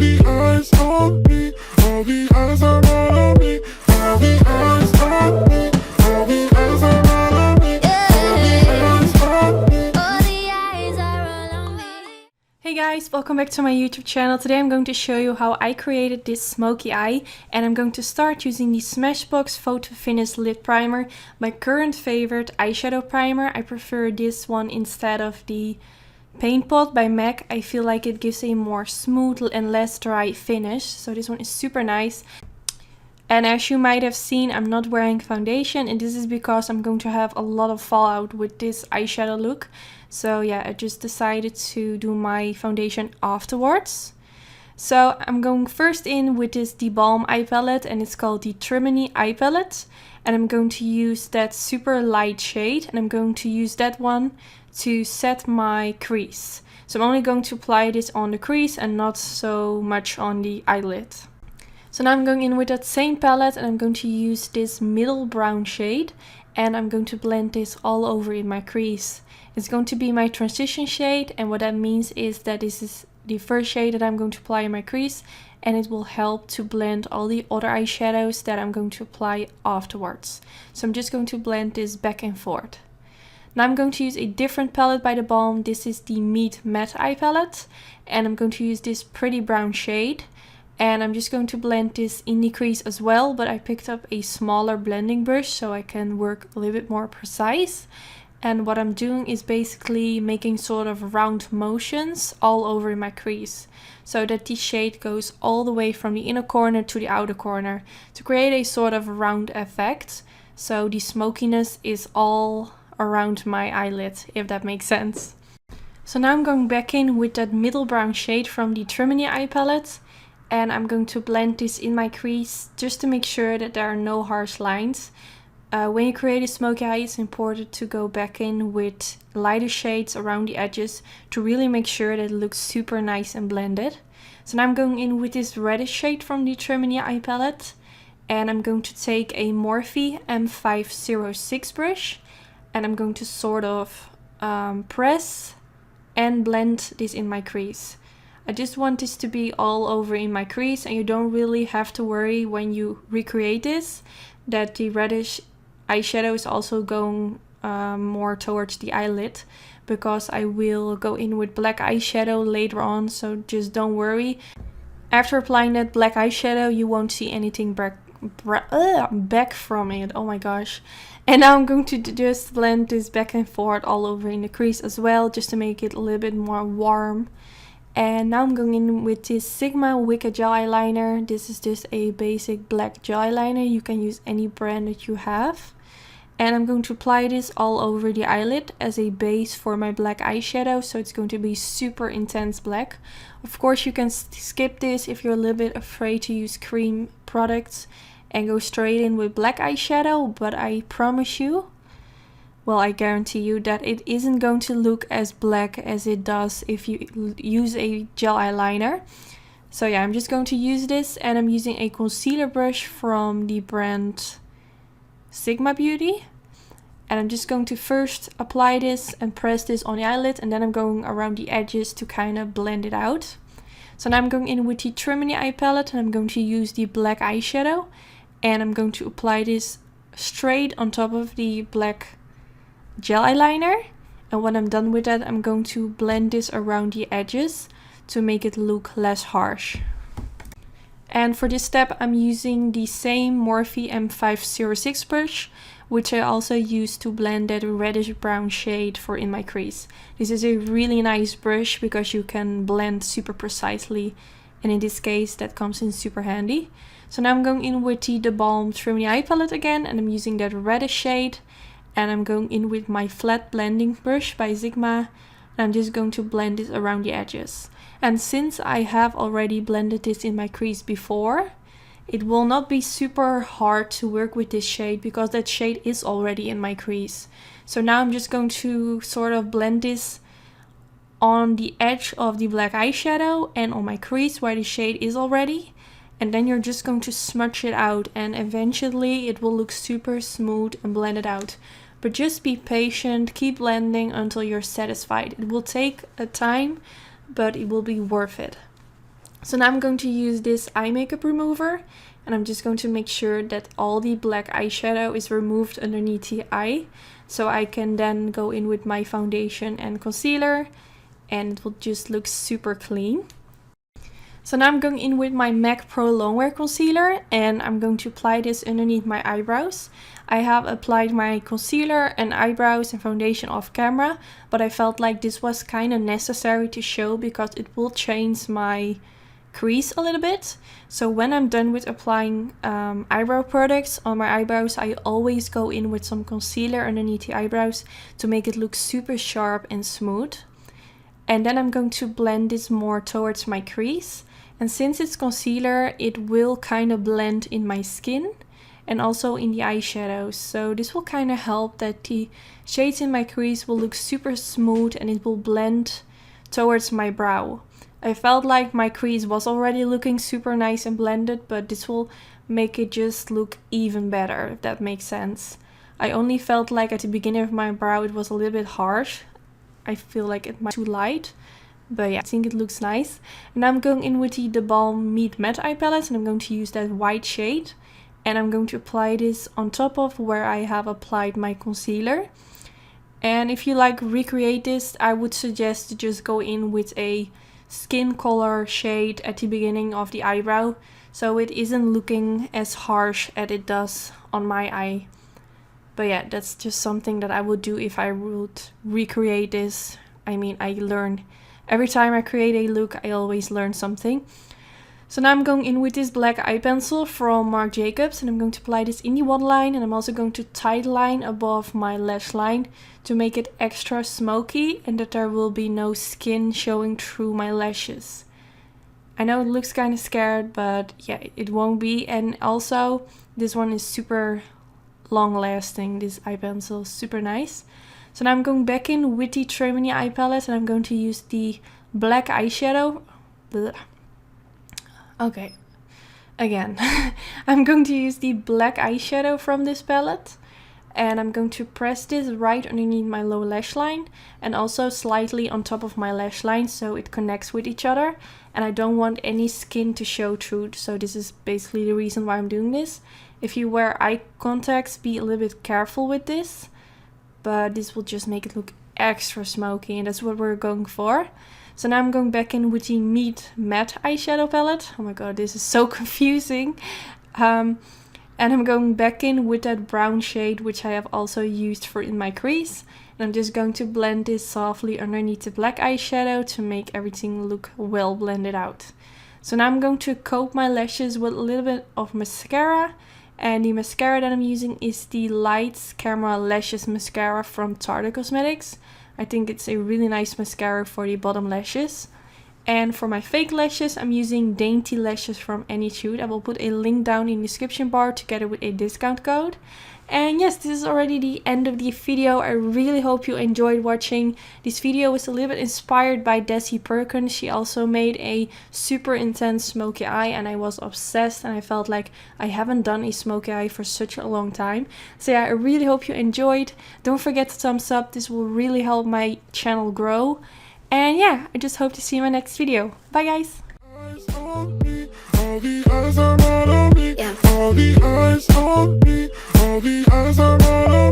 the eyes on me, all the eyes are all on me, all the eyes on me, all the eyes are all on me, all the eyes on me. All the eyes are all on me. Hey guys, welcome back to my YouTube channel. Today I'm going to show you how I created this smoky eye, and I'm going to start using the Smashbox Photo Finish Lid Primer, my current favorite eyeshadow primer. I prefer this one instead of the Paint Pot by MAC. I feel like it gives a more smooth and less dry finish, so this one is super nice. And as you might have seen, I'm not wearing foundation, and this is because I'm going to have a lot of fallout with this eyeshadow look. So yeah, I just decided to do my foundation afterwards. So I'm going first in with this The Balm eye palette, and it's called the Trimony eye palette. And I'm going to use that super light shade, and I'm going to use that one to set my crease. So I'm only going to apply this on the crease and not so much on the eyelid. So now I'm going in with that same palette, and I'm going to use this middle brown shade, and I'm going to blend this all over in my crease. It's going to be my transition shade, and what that means is that this is the first shade that I'm going to apply in my crease, and it will help to blend all the other eyeshadows that I'm going to apply afterwards. So I'm just going to blend this back and forth. Now I'm going to use a different palette by The Balm. This is the Meet Matte eye palette, and I'm going to use this pretty brown shade. And I'm just going to blend this in the crease as well, but I picked up a smaller blending brush so I can work a little bit more precise. And what I'm doing is basically making sort of round motions all over in my crease, so that the shade goes all the way from the inner corner to the outer corner to create a sort of round effect. So the smokiness is all around my eyelid, if that makes sense. So now I'm going back in with that middle brown shade from the Trimony eye palette. And I'm going to blend this in my crease just to make sure that there are no harsh lines. When you create a smoky eye, it's important to go back in with lighter shades around the edges to really make sure that it looks super nice and blended. So now I'm going in with this reddish shade from the Trimony eye palette. And I'm going to take a Morphe M506 brush. And I'm going to sort of press and blend this in my crease. I just want this to be all over in my crease, and you don't really have to worry when you recreate this that the reddish eyeshadow is also going more towards the eyelid, because I will go in with black eyeshadow later on, so just don't worry. After applying that black eyeshadow, you won't see anything back from it. Oh my gosh. And now I'm going to just blend this back and forth all over in the crease as well, just to make it a little bit more warm. And now I'm going in with this Sigma Wicked Gel Eyeliner. This is just a basic black gel eyeliner. You can use any brand that you have. And I'm going to apply this all over the eyelid as a base for my black eyeshadow. So it's going to be super intense black. Of course, you can skip this if you're a little bit afraid to use cream products and go straight in with black eyeshadow. But I promise you, well, I guarantee you that it isn't going to look as black as it does if you use a gel eyeliner. So yeah, I'm just going to use this, and I'm using a concealer brush from the brand Sigma Beauty. And I'm just going to first apply this and press this on the eyelid, and then I'm going around the edges to kind of blend it out. So now I'm going in with the Trimony eye palette, and I'm going to use the black eyeshadow. And I'm going to apply this straight on top of the black gel eyeliner, and when I'm done with that, I'm going to blend this around the edges to make it look less harsh. And for this step, I'm using the same Morphe M506 brush, which I also use to blend that reddish brown shade for in my crease. This is a really nice brush because you can blend super precisely, and in this case that comes in super handy. So now I'm going in with the Balm Trimony eye palette again, and I'm using that reddish shade. And I'm going in with my flat blending brush by Sigma, and I'm just going to blend this around the edges. And since I have already blended this in my crease before, it will not be super hard to work with this shade because that shade is already in my crease. So now I'm just going to sort of blend this on the edge of the black eyeshadow and on my crease where the shade is already. And then you're just going to smudge it out, and eventually it will look super smooth and blended out. But just be patient, keep blending until you're satisfied. It will take a time, but it will be worth it. So now I'm going to use this eye makeup remover, and I'm just going to make sure that all the black eyeshadow is removed underneath the eye. So I can then go in with my foundation and concealer, and it will just look super clean. So now I'm going in with my MAC Pro Longwear Concealer, and I'm going to apply this underneath my eyebrows. I have applied my concealer and eyebrows and foundation off camera, but I felt like this was kind of necessary to show because it will change my crease a little bit. So when I'm done with applying eyebrow products on my eyebrows, I always go in with some concealer underneath the eyebrows to make it look super sharp and smooth. And then I'm going to blend this more towards my crease. And since it's concealer, it will kind of blend in my skin and also in the eyeshadows. So this will kind of help that the shades in my crease will look super smooth and it will blend towards my brow. I felt like my crease was already looking super nice and blended, but this will make it just look even better, if that makes sense. I only felt like at the beginning of my brow it was a little bit harsh. I feel like it might be too light. But yeah, I think it looks nice. And I'm going in with the Balm Meet Matte eye palette, and I'm going to use that white shade. And I'm going to apply this on top of where I have applied my concealer. And if you like recreate this, I would suggest to just go in with a skin color shade at the beginning of the eyebrow, so it isn't looking as harsh as it does on my eye. But yeah, that's just something that I would do if I would recreate this. I mean, I learn every time I create a look, I always learn something. So now I'm going in with this black eye pencil from Marc Jacobs, and I'm going to apply this in the waterline, and I'm also going to tight line above my lash line to make it extra smoky and that there will be no skin showing through my lashes. I know it looks kind of scared, but yeah, it won't be. And also this one is super long lasting, this eye pencil, super nice. So now I'm going back in with the Tremini eye palette, and I'm going to use the black eyeshadow. Okay, again. I'm going to use the black eyeshadow from this palette, and I'm going to press this right underneath my lower lash line and also slightly on top of my lash line so it connects with each other. And I don't want any skin to show through, so this is basically the reason why I'm doing this. If you wear eye contacts, be a little bit careful with this, but this will just make it look extra smoky, and that's what we're going for. So now I'm going back in with the Meet Matte eyeshadow palette. Oh my god, this is so confusing. And I'm going back in with that brown shade, which I have also used for in my crease. And I'm just going to blend this softly underneath the black eyeshadow to make everything look well blended out. So now I'm going to coat my lashes with a little bit of mascara. And the mascara that I'm using is the Lights Camera Lashes Mascara from Tarte Cosmetics. I think it's a really nice mascara for the bottom lashes. And for my fake lashes, I'm using Dainty Lashes from Anytude. I will put a link down in the description bar together with a discount code. And yes, this is already the end of the video. I really hope you enjoyed watching. This video was a little bit inspired by Desi Perkins. She also made a super intense smoky eye, and I was obsessed, and I felt like I haven't done a smoky eye for such a long time. So yeah, I really hope you enjoyed. Don't forget to thumbs up. This will really help my channel grow. And yeah, I just hope to see you in my next video. Bye guys! Eyes on me, all the eyes are all on me. All the eyes on me, all the eyes are all on me.